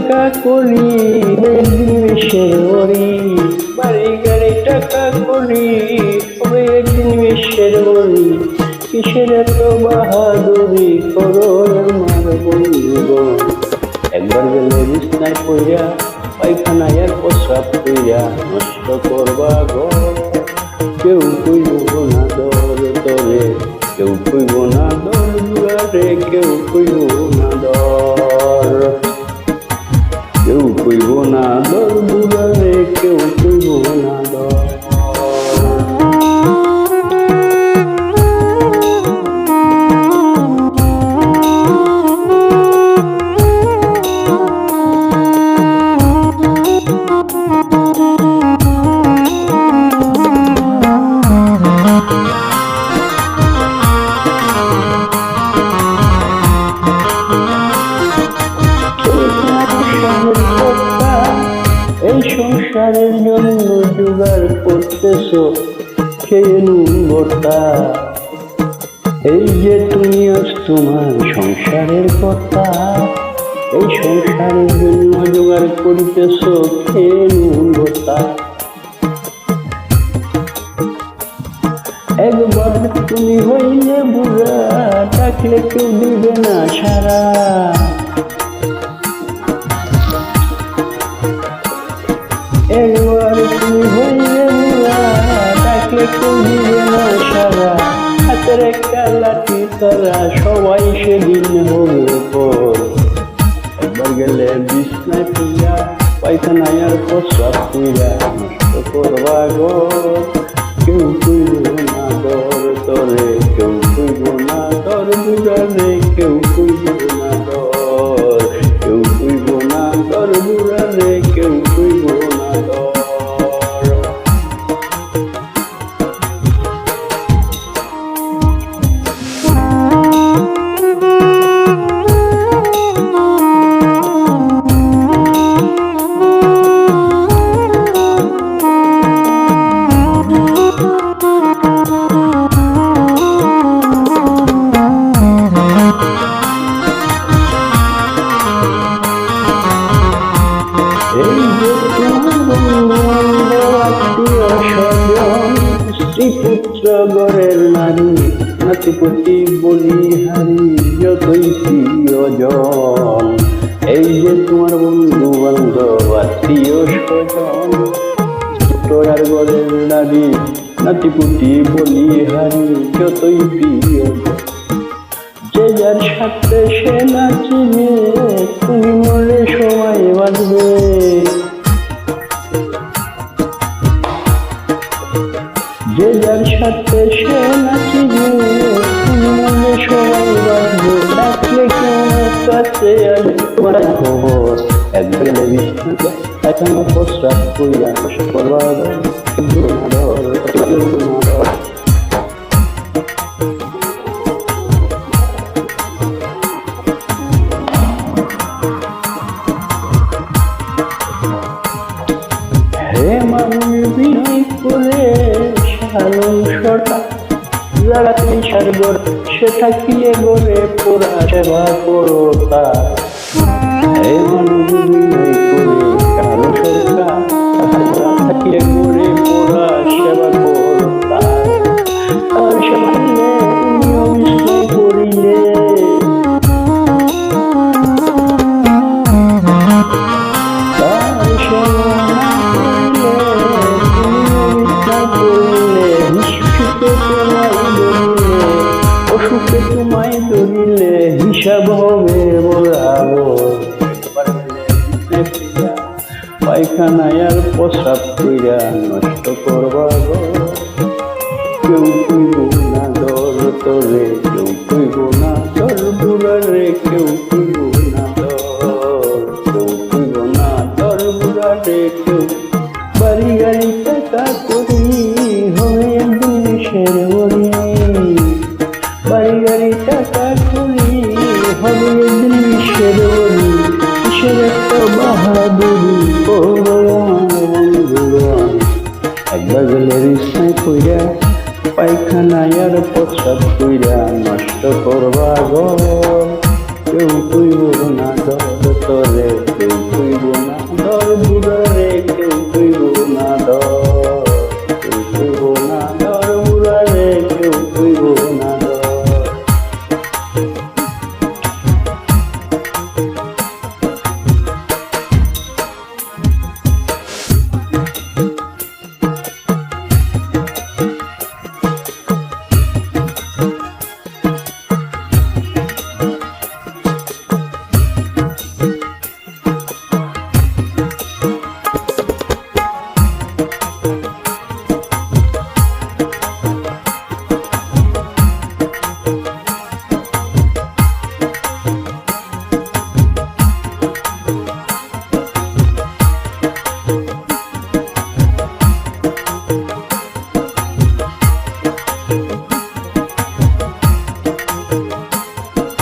টাকা করি একদিন ওরি, বাড়ি গাড়ি টাকা করি হবে একদিন ওরি। কিসের এত বাহাদুরি করো আমার বন্ধুগণ। একবার গেলে বিছনায় পইরা, পায়খানায় আর প্রস্রাব কইরা নষ্ট করবা ঘর। কেউ কইব না দর তরে, কেউ কইব না দর দুয়ারে, কেউ কইব না দর, কেউ কইব না দর দুয়ারে, কেউ কইব না দর। এই সংসারের জন্য জোগাড় করতেছো খেয়ে নুন ভর্তা। এই যে তুমি আজ তোমার সংসারের কথা, এই সংসারের জন্য জোগাড় করতেছো খেয়ে নুন ভর্তা। একবার তুমি হইলে বুড়া, ডাকলে কেউ দিবে না সারা। একবার তুমি হইলে বুড়া, ডাকলে কেউ দিবে না সারা। হাতের একটা লাঠি তারা সবাই সেদিন হবে পর। একবার গেলে বিছনায় পইরা, পায়খানায় আর প্রস্রাব কইরা নষ্ট করবা ঘর। কেউ কইব না দর তরে, কেউ কইব না দর দুয়ারে, কেউ কইব না দর, কেউ কইব না দর দুয়ারে, কেউ কইব না দর। এই যে তোমার বন্ধু আত্মীয় স্বজন, স্ত্রী পুত্র ঘরের নারী, নাতিপতি বলিহারি যতই প্রিয়জন। এই যে তোমার বন্ধু বান্ধব আত্মীয় স্বজন, তোরার ঘরের নারী, নাতিপতি বলিহারি যতই প্রিয়জন। যে যার সাথে সে নাচিবে, তুমি মরে সময় বাঁধবে। যে যার সাথে সে নাচিবে, তুমি মরে সময় বাঁধবে। ডাকলে কেউ কাছে আসবে খবর। একবার বিছনাতে এখনো প্রস্রাব কইরা করবা হে মানুষ বিনয় করে সালন সরকার জাগাতে সারগর, সে থাকিলে গড়ে পোড়া সেবা করো তার। হে মানুষ বিনয় করে কারো সরকার থাকিলে গড়ে পোড়া সেবা করো তার। তার সেবা করিলে অসুখে তোমায় ধরিলে হিসাব হবে বরাবর। পায়খানায় আর প্রস্রাব কইরা নষ্ট করবা ঘর। কেউ কইব না দর তরে, কেউ কইব না দর দুয়ারে, কেউ কইব না দর, কেউ কইব না দর দুয়ারে, কেউ। বাড়ি গাড়ি টাকা করি হবে একদিন ওরি, বাড়ি গাড়ি টাকা করি হবে একদিন ওরি। কিসের একটা বাহাদুরি করো আমার বন্ধুগণ। একবার গেলে বিছনায় পইরা, পায়খানায় আর প্রস্রাব কইরা নষ্ট করবা ঘর। কেউ কইব না দর তোরে কেউ কইব না ধর বুড়ারে কেউ কইব না ধর কেউ কইব না ধর বুড়ারে কেউ কইব